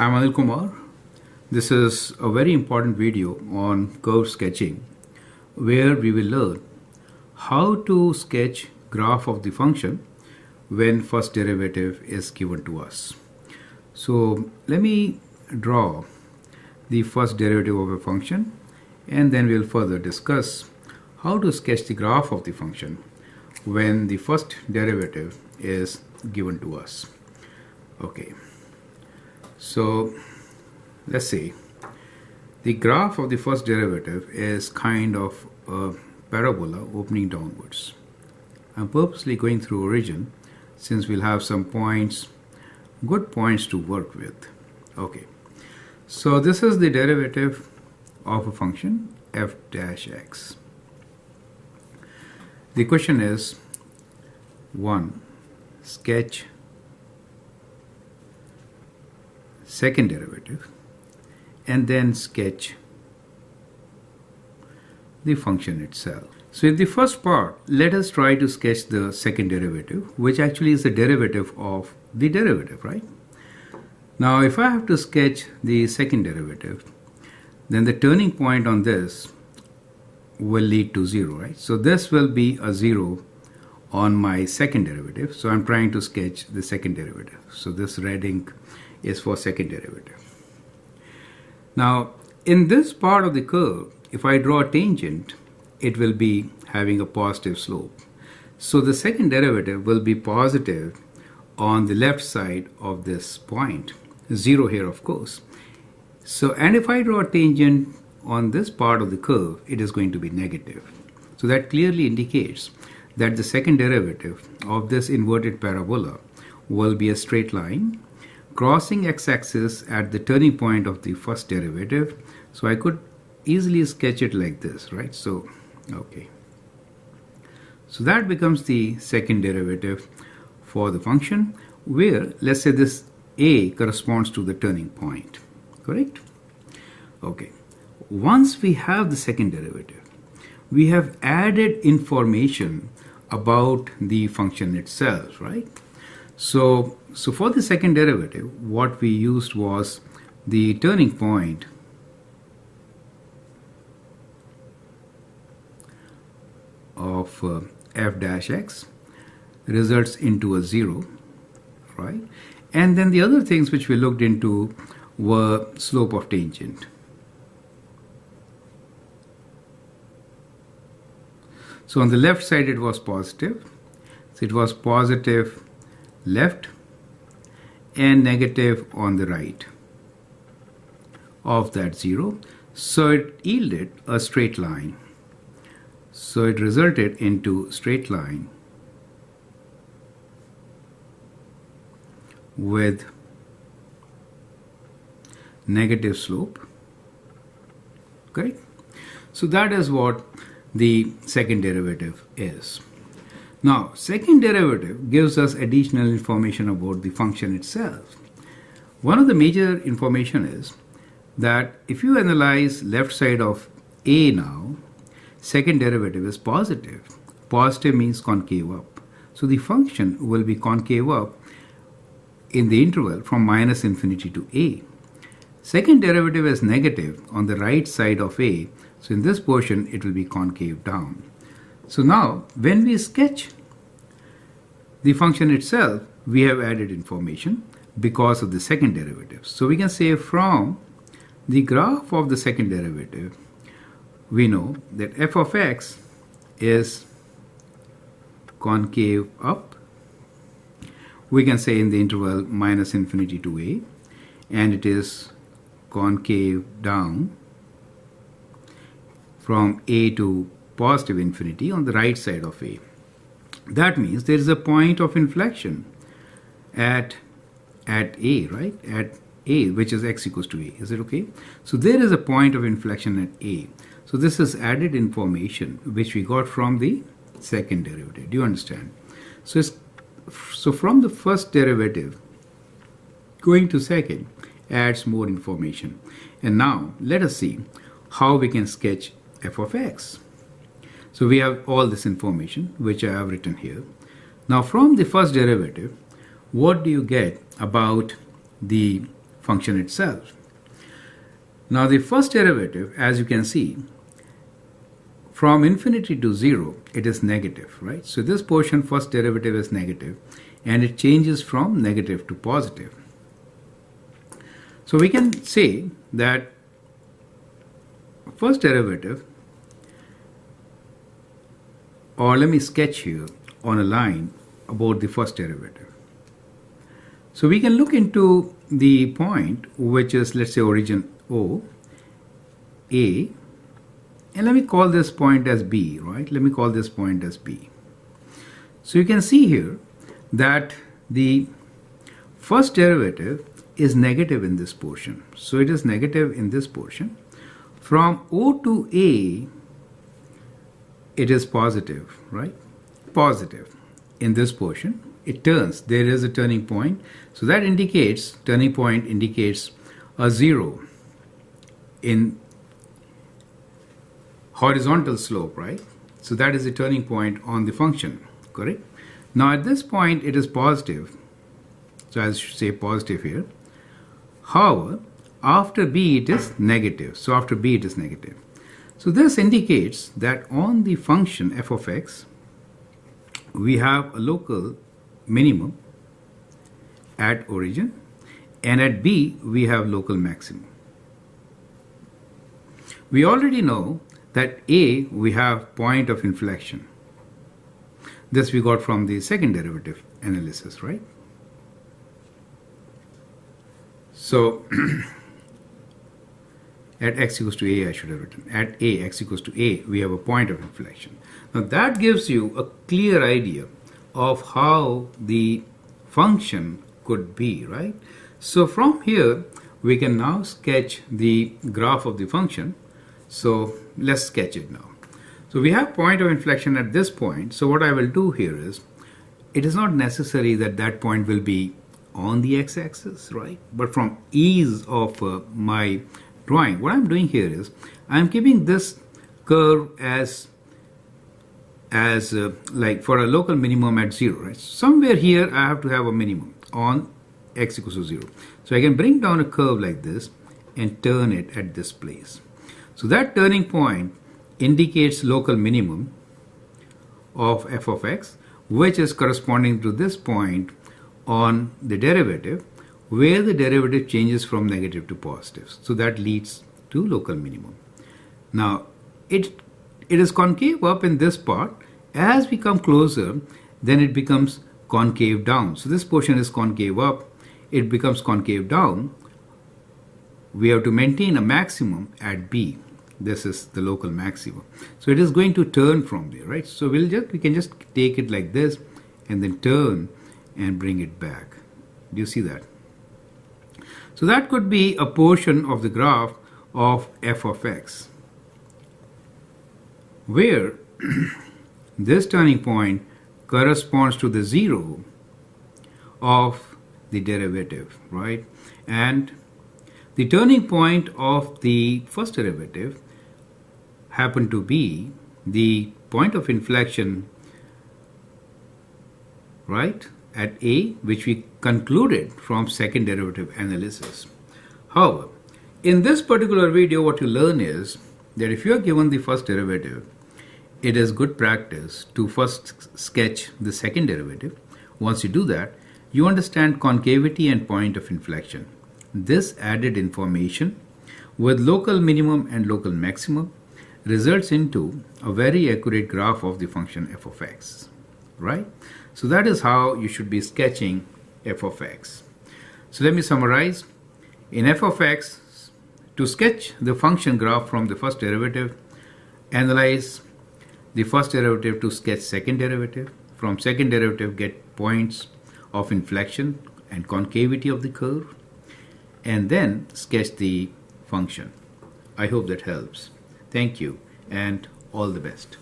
I'm Anil Kumar. This is a very important video on curve sketching where we will learn how to sketch graph of the function when first derivative is given to us. So let me draw the first derivative of a function and then we'll further discuss how to sketch the graph of the function when the first derivative is given to us. Okay. So let's say the graph of the first derivative is kind of a parabola opening downwards. I'm purposely going through origin since we'll have some points, good points to work with. Okay, so this is the derivative of a function f dash x. The question is 1. Sketch second derivative and then sketch the function itself. So in the first part, let us try to sketch the second derivative, which actually is the derivative of the derivative, right? Now if I have to sketch the second derivative, then the turning point on this will lead to 0, right? So this will be a 0 on my second derivative. So I'm trying to sketch the second derivative. So this red ink is for second derivative. Now in this part of the curve, if I draw a tangent, it will be having a positive slope. So the second derivative will be positive on the left side of this point, 0 here of course. So and if I draw a tangent on this part of the curve, it is going to be negative. So that clearly indicates that the second derivative of this inverted parabola will be a straight line crossing x-axis at the turning point of the first derivative. So I could easily sketch it like this, right? So, okay. So that becomes the second derivative for the function where, let's say, this a corresponds to the turning point, correct? Okay. Once we have the second derivative, we have added information about the function itself, right? So for the second derivative, what we used was the turning point of f dash x results into a 0, right? And then the other things which we looked into were slope of tangent. So on the left side it was positive. So it was positive left and negative on the right of that 0. So it yielded a straight line. So it resulted into straight line with negative slope. Okay? So that is what the second derivative is. Now, second derivative gives us additional information about the function itself. One of the major information is that if you analyze left side of a now, second derivative is positive. Positive means concave up. So the function will be concave up in the interval from minus infinity to a. Second derivative is negative on the right side of a. So in this portion, it will be concave down. So now, when we sketch the function itself, we have added information because of the second derivative. So we can say from the graph of the second derivative, we know that f of x is concave up. We can say in the interval minus infinity to a, and it is concave down from a to positive infinity on the right side of a. That means there is a point of inflection at a, right? At a, which is x equals to a. Is it okay? So there is a point of inflection at a. So this is added information which we got from the second derivative. Do you understand? So from the first derivative going to second adds more information. And now let us see how we can sketch f of x. So we have all this information which I have written here. Now from the first derivative, what do you get about the function itself. Now the first derivative, as you can see, from infinity to 0, it is negative, right? So this portion, first derivative, is negative, and it changes from negative to positive. So we can say that first derivative, or let me sketch here on a line about the first derivative. So we can look into the point, which is, let's say, origin O, A, and let me call this point as B, right? Let me call this point as B. So you can see here that the first derivative is negative in this portion. So it is negative in this portion. From O to A, it is positive, right? Positive in this portion. It turns. There is a turning point. So that indicates, turning point indicates a 0 in horizontal slope, right? So that is the turning point on the function, correct? Now at this point it is positive. So I should say positive here. However, after B it is negative. So after B it is negative. So this indicates that on the function f of x, we have a local minimum at origin, and at B we have local maximum. We already know that A, we have point of inflection. This we got from the second derivative analysis, right? So at x equals to A, I should have written, at A, x equals to A, we have a point of inflection. Now that gives you a clear idea of how the function could be, right? So from here, we can now sketch the graph of the function. So let's sketch it now. So we have point of inflection at this point. So what I will do here is, it is not necessary that that point will be on the x-axis, right? But from ease of my drawing, what I'm doing here is, I'm keeping this curve as like for a local minimum at 0, right? Somewhere here I have to have a minimum on x equals to 0. So I can bring down a curve like this and turn it at this place. So that turning point indicates local minimum of f of x, which is corresponding to this point on the derivative, where the derivative changes from negative to positive. So that leads to local minimum. Now it is concave up in this part. As we come closer, then it becomes concave down. So this portion is concave up, it becomes concave down. We have to maintain a maximum at B. This is the local maximum. So it is going to turn from there, right? So we can just take it like this and then turn and bring it back. Do you see that? So that could be a portion of the graph of f of x, where this turning point corresponds to the 0 of the derivative, right? And the turning point of the first derivative happened to be the point of inflection, right, at A, which we concluded from second derivative analysis. However, in this particular video, what you learn is that if you are given the first derivative, it is good practice to first sketch the second derivative. Once you do that, you understand concavity and point of inflection. This added information with local minimum and local maximum results into a very accurate graph of the function f of x, right? So that is how you should be sketching f of x. So let me summarize. In f of x, to sketch the function graph from the first derivative, analyze the first derivative to sketch second derivative. From second derivative, get points of inflection and concavity of the curve, and then sketch the function. I hope that helps. Thank you and all the best.